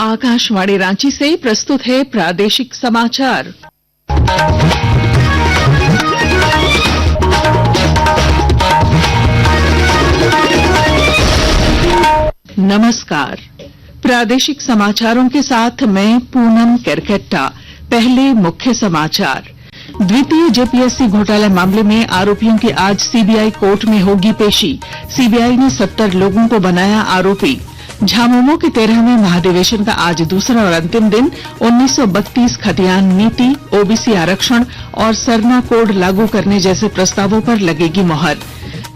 आकाशवाणी रांची से प्रस्तुत है प्रादेशिक समाचार। नमस्कार। प्रादेशिक समाचारों के साथ मैं पूनम केरकेट्टा। पहले मुख्य समाचार। द्वितीय जेपीएससी घोटाला मामले में आरोपियों की आज सीबीआई कोर्ट में होगी पेशी। सीबीआई ने 70 लोगों को बनाया आरोपी। झामुमो के 13वें महाधिवेशन का आज दूसरा और अंतिम दिन। 1932 खतियान नीति, ओबीसी आरक्षण और सरना कोड लागू करने जैसे प्रस्तावों पर लगेगी मोहर।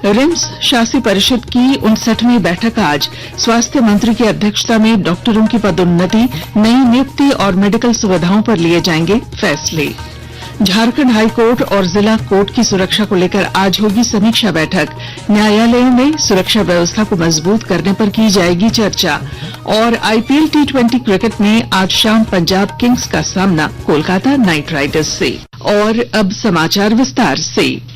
रिम्स शासी परिषद की 59वीं बैठक आज। स्वास्थ्य मंत्री की अध्यक्षता में डॉक्टरों की पदोन्नति, नई नियुक्ति और मेडिकल सुविधाओं पर लिए जाएंगे फैसले। झारखंड हाईकोर्ट और जिला कोर्ट की सुरक्षा को लेकर आज होगी समीक्षा बैठक। न्यायालयों में सुरक्षा व्यवस्था को मजबूत करने पर की जाएगी चर्चा। और आईपीएल टी20 क्रिकेट में आज शाम पंजाब किंग्स का सामना कोलकाता नाइट राइडर्स से। और अब समाचार विस्तार से।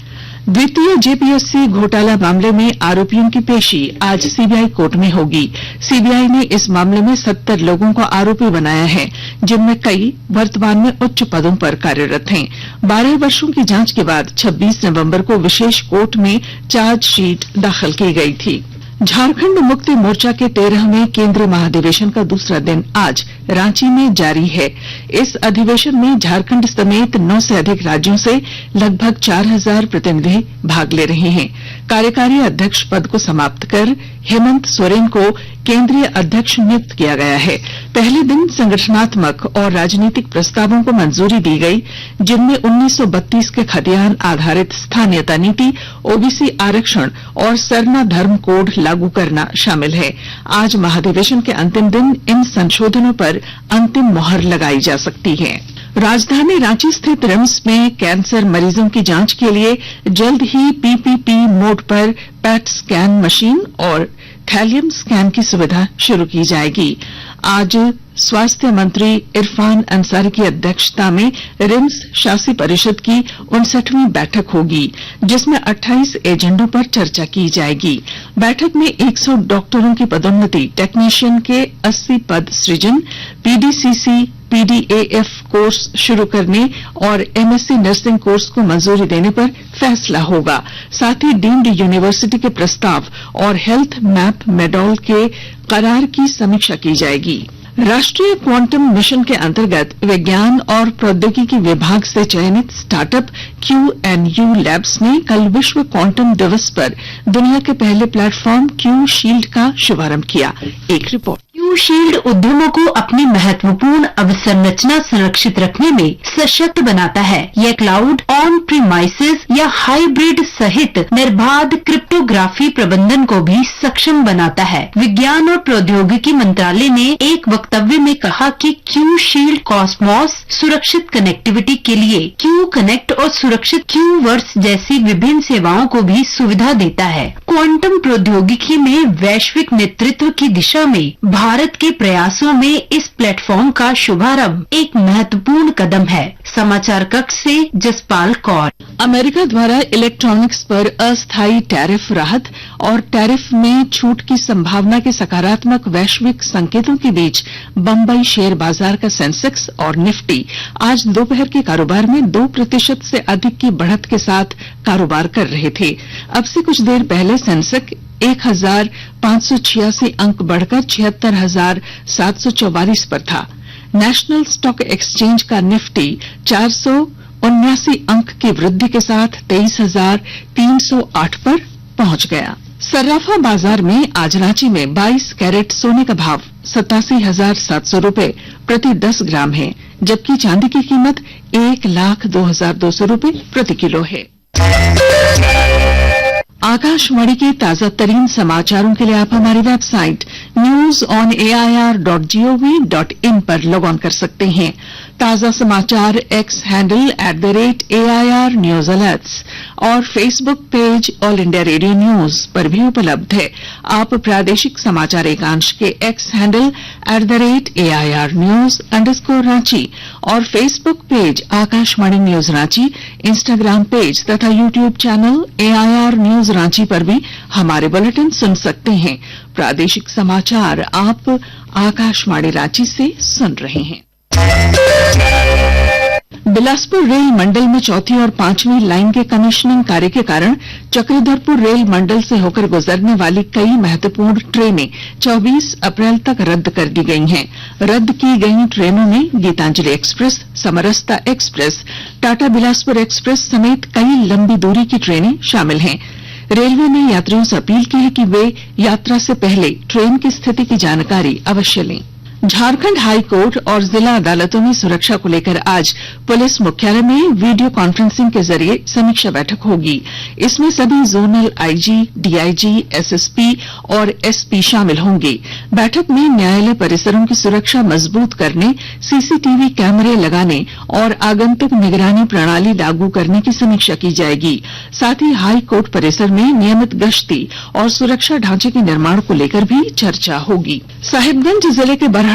द्वितीय जेपीएससी घोटाला मामले में आरोपियों की पेशी आज सीबीआई कोर्ट में होगी। सीबीआई ने इस मामले में 70 लोगों को आरोपी बनाया है, जिनमें कई वर्तमान में उच्च पदों पर कार्यरत हैं। 12 वर्षों की जांच के बाद 26 नवंबर को विशेष कोर्ट में चार्जशीट दाखिल की गई थी। झारखंड मुक्ति मोर्चा के 13वें केंद्रीय महाधिवेशन का दूसरा दिन आज रांची में जारी है। इस अधिवेशन में झारखंड समेत 9 से अधिक राज्यों से लगभग 4000 प्रतिनिधि भाग ले रहे हैं। कार्यकारी अध्यक्ष पद को समाप्त कर हेमंत सोरेन को केंद्रीय अध्यक्ष नियुक्त किया गया है। पहले दिन संगठनात्मक और राजनीतिक प्रस्तावों को मंजूरी दी गई, जिनमें 1932 के खतियान आधारित स्थानीयता नीति, ओबीसी आरक्षण और सरना धर्म कोड लागू करना शामिल है। आज महाधिवेशन के अंतिम दिन इन संशोधनों पर अंतिम मोहर लगाई जा सकती है। राजधानी रांची स्थित रिम्स में कैंसर मरीजों की जांच के लिए जल्द ही पीपीपी मोड पर पैट स्कैन मशीन और थैलियम स्कैन की सुविधा शुरू की जाएगी। आज स्वास्थ्य मंत्री इरफान अंसारी की अध्यक्षता में रिम्स शासी परिषद की 59वीं बैठक होगी, जिसमें 28 एजेंडों पर चर्चा की जाएगी। बैठक में 100 डॉक्टरों की पदोन्नति, टेक्नीशियन के 80 पद सृजन, पीडीसीसी पीडीएएफ कोर्स शुरू करने और एमएससी नर्सिंग कोर्स को मंजूरी देने पर फैसला होगा। साथ ही डीम्ड यूनिवर्सिटी के प्रस्ताव और हेल्थ मैप मेडॉल के करार की समीक्षा की जाएगी। राष्ट्रीय क्वांटम मिशन के अंतर्गत विज्ञान और प्रौद्योगिकी विभाग से चयनित स्टार्टअप क्यूएनयू लैब्स ने कल विश्व क्वांटम दिवस पर दुनिया के पहले प्लेटफॉर्म क्यू शील्ड का शुभारंभ किया। एक रिपोर्ट। क्यू शील्ड उद्यमों को अपनी महत्वपूर्ण अवसंरचना सुरक्षित रखने में सशक्त बनाता है। यह क्लाउड, ऑन प्रीमाइसेस या हाइब्रिड सहित निर्बाध क्रिप्टोग्राफी प्रबंधन को भी सक्षम बनाता है। विज्ञान और प्रौद्योगिकी मंत्रालय ने एक वक्तव्य में कहा कि क्यू शील्ड कॉस्मोस, सुरक्षित कनेक्टिविटी के लिए क्यू कनेक्ट और सुरक्षित क्यू वर्स जैसी विभिन्न सेवाओं को भी सुविधा देता है। क्वांटम प्रौद्योगिकी में वैश्विक नेतृत्व की दिशा में भारत के प्रयासों में इस प्लेटफॉर्म का शुभारंभ एक महत्वपूर्ण कदम है। समाचार कक्ष से जसपाल कौर। अमेरिका द्वारा इलेक्ट्रॉनिक्स पर अस्थायी टैरिफ राहत और टैरिफ में छूट की संभावना के सकारात्मक वैश्विक संकेतों के बीच बंबई शेयर बाजार का सेंसेक्स और निफ्टी आज दोपहर के कारोबार में 2% से अधिक की बढ़त के साथ कारोबार कर रहे थे। अब से कुछ देर पहले सेंसेक्स 1586 अंक बढ़कर 76,744 पर था। नेशनल स्टॉक एक्सचेंज का निफ्टी 479 अंक की वृद्धि के साथ 23,308 पर पहुंच गया। सर्राफा बाजार में आज रांची में 22 कैरेट सोने का भाव 87,700 रूपये प्रति 10 ग्राम है, जबकि चांदी की कीमत 1,02,200 रूपये प्रति किलो है। आकाशवाणी के ताजा तरीन समाचारों के लिए आप हमारी वेबसाइट newsonair.gov.in पर लॉग ऑन कर सकते हैं। ताजा समाचार X handle @AIR news alerts और Facebook page All India Radio News पर भी उपलब्ध है। आप प्रादेशिक समाचार एकांश के X handle @AIR news _Ranchi और Facebook page Akashvani news Ranchi, Instagram page तथा YouTube channel AIR news Ranchi पर भी हमारे बुलेटिन सुन सकते हैं। प्रादेशिक समाचार आप आकाशवाणी रांची से सुन रहे हैं। बिलासपुर रेल मंडल में चौथी और पांचवीं लाइन के कमीशनिंग कार्य के कारण चक्रधरपुर रेल मंडल से होकर गुजरने वाली कई महत्वपूर्ण ट्रेनें 24 अप्रैल तक रद्द कर दी गई हैं। रद्द की गई ट्रेनों में गीतांजलि एक्सप्रेस, समरसता एक्सप्रेस, टाटा बिलासपुर एक्सप्रेस समेत कई लंबी दूरी की ट्रेनें शामिल हैं। रेलवे ने यात्रियों से अपील की है कि वे यात्रा से पहले ट्रेन की स्थिति की जानकारी अवश्य लें। झारखंड हाई कोर्ट और जिला अदालतों में सुरक्षा को लेकर आज पुलिस मुख्यालय में वीडियो कॉन्फ्रेंसिंग के जरिए समीक्षा बैठक होगी। इसमें सभी जोनल आईजी, डीआईजी, एसएसपी और एसपी शामिल होंगे। बैठक में न्यायालय परिसरों की सुरक्षा मजबूत करने, सीसीटीवी कैमरे लगाने और आगंतुक निगरानी प्रणाली लागू करने की समीक्षा की जाएगी। साथ ही हाई कोर्ट परिसर में नियमित गश्ती और सुरक्षा ढांचे के निर्माण को लेकर भी चर्चा होगी। साहिबगंज जिले के बरहड़वा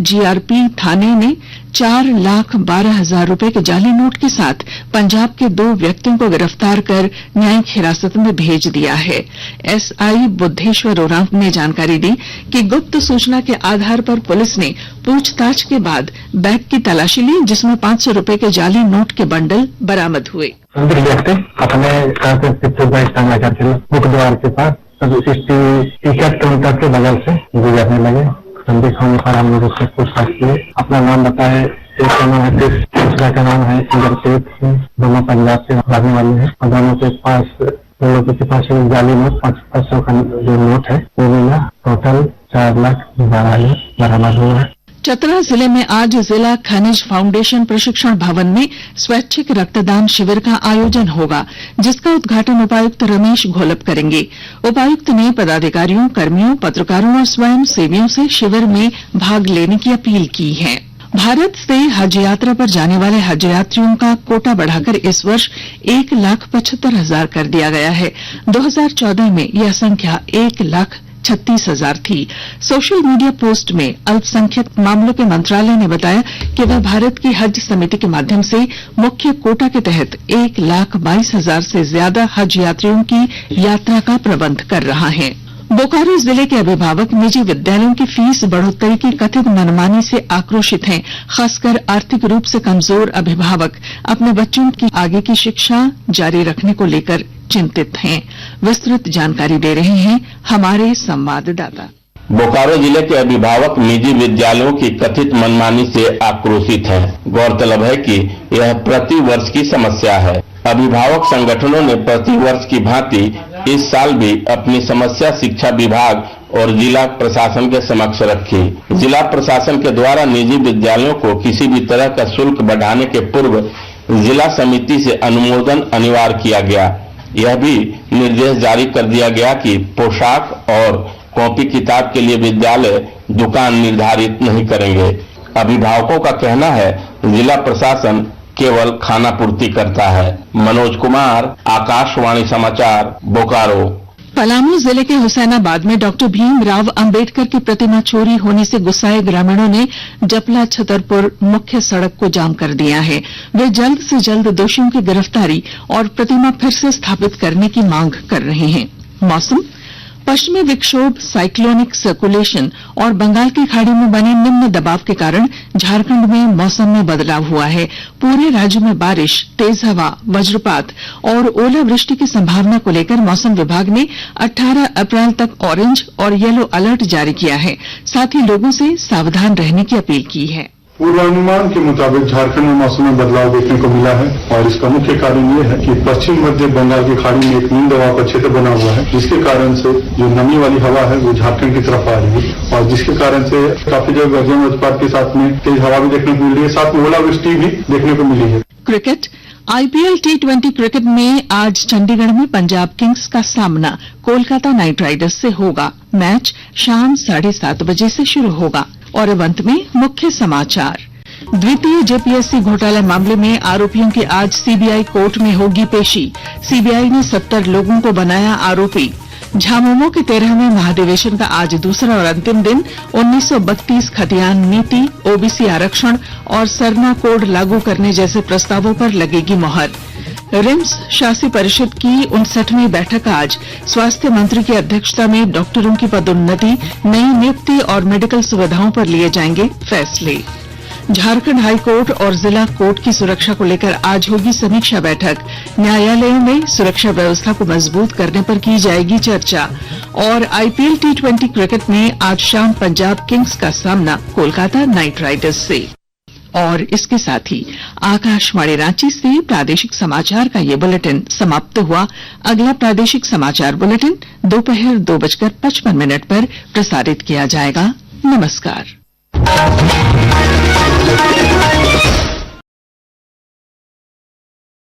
जीआरपी थाने ने 4,12,000 रुपए के जाली नोट के साथ पंजाब के 2 व्यक्तियों को गिरफ्तार कर न्यायिक हिरासत में भेज दिया है। एसआई बुद्धेश्वर उरांव ने जानकारी दी कि गुप्त सूचना के आधार पर पुलिस ने पूछताछ के बाद बैग की तलाशी ली, जिसमें 500 रुपए के जाली नोट के बंडल बरामद हुए। अपने मुख्य द्वार के पास के बगल से गुजरने लगे। संदेश होने पर हम लोग उससे पूछताछ किए। अपना नाम बताए। एक का नाम है कृष, दूसरा का नाम है इंद्रजीत सिंह। दोनों पंजाब से रहने वाले हैं और दोनों के पास एक जाली नोट 500 का जो नोट है वो मिला। टोटल 4,12,000 बरामद हुआ है। चतरा जिले में आज जिला खनिज फाउंडेशन प्रशिक्षण भवन में स्वैच्छिक रक्तदान शिविर का आयोजन होगा, जिसका उद्घाटन उपायुक्त रमेश घोलप करेंगे। उपायुक्त ने पदाधिकारियों, कर्मियों, पत्रकारों और स्वयं सेवियों से शिविर में भाग लेने की अपील की है। भारत से हज यात्रा पर जाने वाले हज यात्रियों का कोटा बढ़ाकर इस वर्ष 1,75,000 कर दिया गया है। 2014 में यह संख्या 1,36,000 थी। सोशल मीडिया पोस्ट में अल्पसंख्यक मामलों के मंत्रालय ने बताया कि वह भारत की हज समिति के माध्यम से मुख्य कोटा के तहत 1,22,000 से ज्यादा हज यात्रियों की यात्रा का प्रबंध कर रहा है। बोकारो जिले के अभिभावक निजी विद्यालयों की फीस बढ़ोतरी की कथित मनमानी से आक्रोशित हैं। खासकर आर्थिक रूप से कमजोर अभिभावक अपने बच्चों की आगे की शिक्षा जारी रखने को लेकर चिंतित हैं। विस्तृत जानकारी दे रहे हैं हमारे संवाददाता। बोकारो जिले के अभिभावक निजी विद्यालयों की कथित मनमानी से आक्रोशित हैं। गौरतलब है कि यह प्रति वर्ष की समस्या है। अभिभावक संगठनों ने प्रति वर्ष की भांति इस साल भी अपनी समस्या शिक्षा विभाग और जिला प्रशासन के समक्ष रखी। जिला प्रशासन के द्वारा निजी विद्यालयों को किसी भी तरह का शुल्क बढ़ाने के पूर्व जिला समिति से अनुमोदन अनिवार्य किया गया। यह भी निर्देश जारी कर दिया गया कि पोशाक और कॉपी किताब के लिए विद्यालय दुकान निर्धारित नहीं करेंगे। अभिभावकों का कहना है जिला प्रशासन केवल खाना पूर्ति करता है। मनोज कुमार, आकाशवाणी समाचार, बोकारो। पलामू जिले के हुसैनाबाद में डॉक्टर भीमराव अंबेडकर की प्रतिमा चोरी होने से गुस्साए ग्रामीणों ने जपला छतरपुर मुख्य सड़क को जाम कर दिया है। वे जल्द से जल्द दोषियों की गिरफ्तारी और प्रतिमा फिर से स्थापित करने की मांग कर रहे हैं। मौसम। पश्चिमी विक्षोभ, साइक्लोनिक सर्कुलेशन और बंगाल की खाड़ी में बने निम्न दबाव के कारण झारखंड में मौसम में बदलाव हुआ है। पूरे राज्य में बारिश, तेज हवा, वज्रपात और ओलावृष्टि की संभावना को लेकर मौसम विभाग ने 18 अप्रैल तक ऑरेंज और येलो अलर्ट जारी किया है। साथ ही लोगों से सावधान रहने की अपील की है। पूर्वानुमान के मुताबिक झारखंड में मौसम में बदलाव देखने को मिला है और इसका मुख्य कारण ये है कि पश्चिम मध्य बंगाल की खाड़ी में एक निम्न दबाव का क्षेत्र बना हुआ है, जिसके कारण से जो नमी वाली हवा है वो झारखंड की तरफ आ रही है और जिसके कारण से काफी जगह गर्जन वज्रपात के साथ में तेज हवा भी देखने को मिल रही है, साथ में ओलावृष्टि भी देखने को मिली है। क्रिकेट। आईपीएल T20 क्रिकेट में आज चंडीगढ़ में पंजाब किंग्स का सामना कोलकाता नाइट राइडर्स से होगा। मैच शाम 7:30 बजे से शुरू होगा। और अब अंत में मुख्य समाचार। द्वितीय जेपीएससी घोटाला मामले में आरोपियों की आज सीबीआई कोर्ट में होगी पेशी। सीबीआई ने 70 लोगों को बनाया आरोपी। झामुमो के 13वें महाधिवेशन का आज दूसरा और अंतिम दिन। 1932 खतियान नीति, ओबीसी आरक्षण और सरना कोड लागू करने जैसे प्रस्तावों पर लगेगी मोहर। रिम्स शासी परिषद की 59वीं बैठक आज स्वास्थ्य मंत्री की अध्यक्षता में डॉक्टरों की पदोन्नति, नई नियुक्ति और मेडिकल सुविधाओं पर लिए जाएंगे फैसले। झारखंड हाईकोर्ट और जिला कोर्ट की सुरक्षा को लेकर आज होगी समीक्षा बैठक। न्यायालयों में सुरक्षा व्यवस्था को मजबूत करने पर की जाएगी चर्चा। और आईपीएल T20 क्रिकेट में आज शाम पंजाब किंग्स का सामना कोलकाता नाइट राइडर्स से। और इसके साथ ही आकाशवाणी रांची से प्रादेशिक समाचार का ये बुलेटिन समाप्त हुआ। अगला प्रादेशिक समाचार बुलेटिन दोपहर 2:55 पर प्रसारित किया जाएगा। नमस्कार।